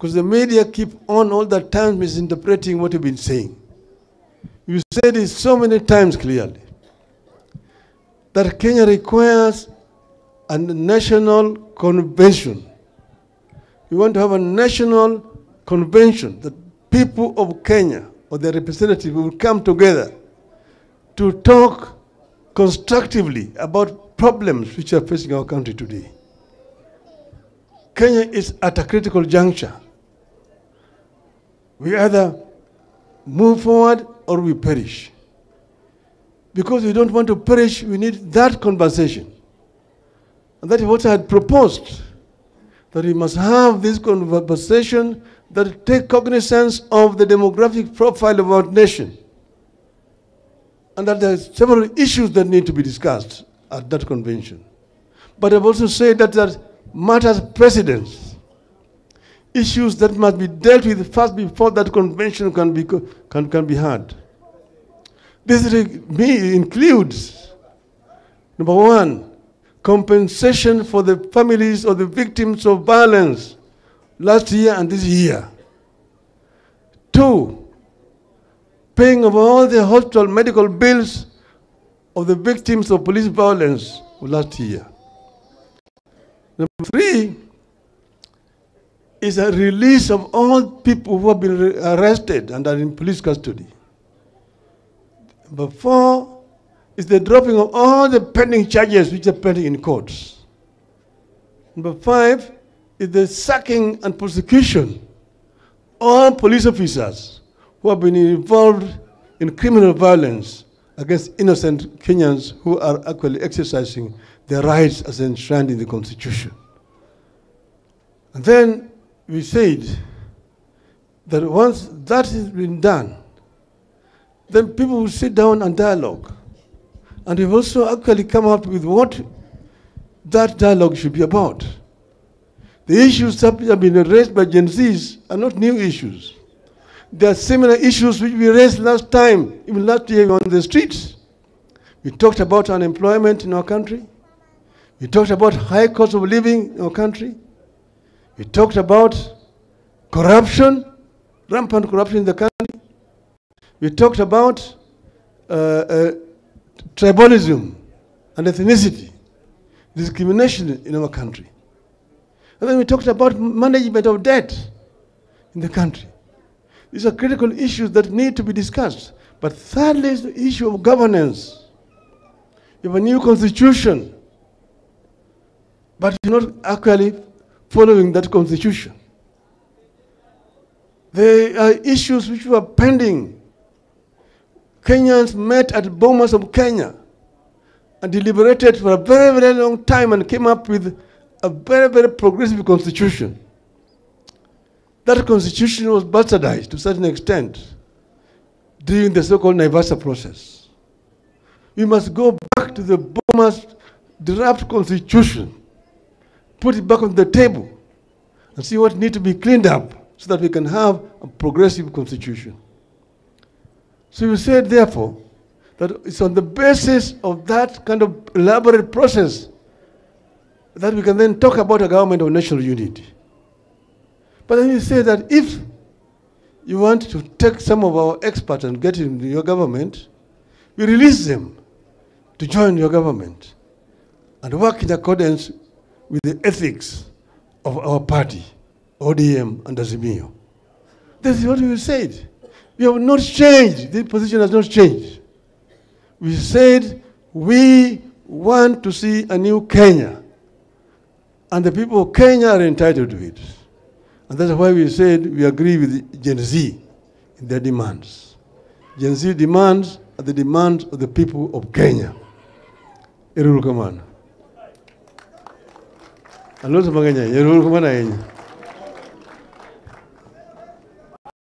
because the media keep on all the time misinterpreting what you've been saying. You said it so many times clearly that Kenya requires a national convention. We want to have a national convention that people of Kenya or their representatives will come together to talk constructively about problems which are facing our country today. Kenya is at a critical juncture. We either move forward or we perish. Because we don't want to perish, we need that conversation. And that is what I had proposed, that we must have this conversation that take cognizance of the demographic profile of our nation. And that there are several issues that need to be discussed at that convention. But I've also said that there matters precedence, issues that must be dealt with first before that convention can be had. This includes, number one, compensation for the families of the victims of violence last year and this year. Two, paying of all the hospital medical bills of the victims of police violence last year. Number three is a release of all people who have been arrested and are in police custody. Number four is the dropping of all the pending charges which are pending in courts. Number five is the sacking and prosecution of all police officers who have been involved in criminal violence against innocent Kenyans who are actually exercising their rights as enshrined in the Constitution. And then we said that once that has been done, then people will sit down and dialogue. And we've also actually come up with what that dialogue should be about. The issues that have been raised by Gen Zs are not new issues. There are similar issues which we raised last time, even last year on the streets. We talked about unemployment in our country. We talked about high cost of living in our country. We talked about corruption, rampant corruption in the country. We talked about tribalism and ethnicity, discrimination in our country. And then we talked about management of debt in the country. These are critical issues that need to be discussed. But thirdly is the issue of governance. You have a new constitution, but you're not actually following that constitution. There are issues which were pending. Kenyans met at Bomas of Kenya and deliberated for a very, very long time and came up with a very, very progressive constitution. That constitution was bastardized to a certain extent during the so-called Naivasha process. We must go back to the Bomas draft constitution, put it back on the table, and see what needs to be cleaned up so that we can have a progressive constitution. So you said, therefore, that it's on the basis of that kind of elaborate process that we can then talk about a government of national unity. But then you say that if you want to take some of our experts and get into your government, we release them to join your government and work in accordance with the ethics of our party, ODM and Azimio. This is what we said. We have not changed. This position has not changed. We said we want to see a new Kenya, and the people of Kenya are entitled to it. And that's why we said we agree with Gen Z in their demands. Gen Z demands are the demands of the people of Kenya. Irul Kamana. Alonso Maganya, Irul Kamana.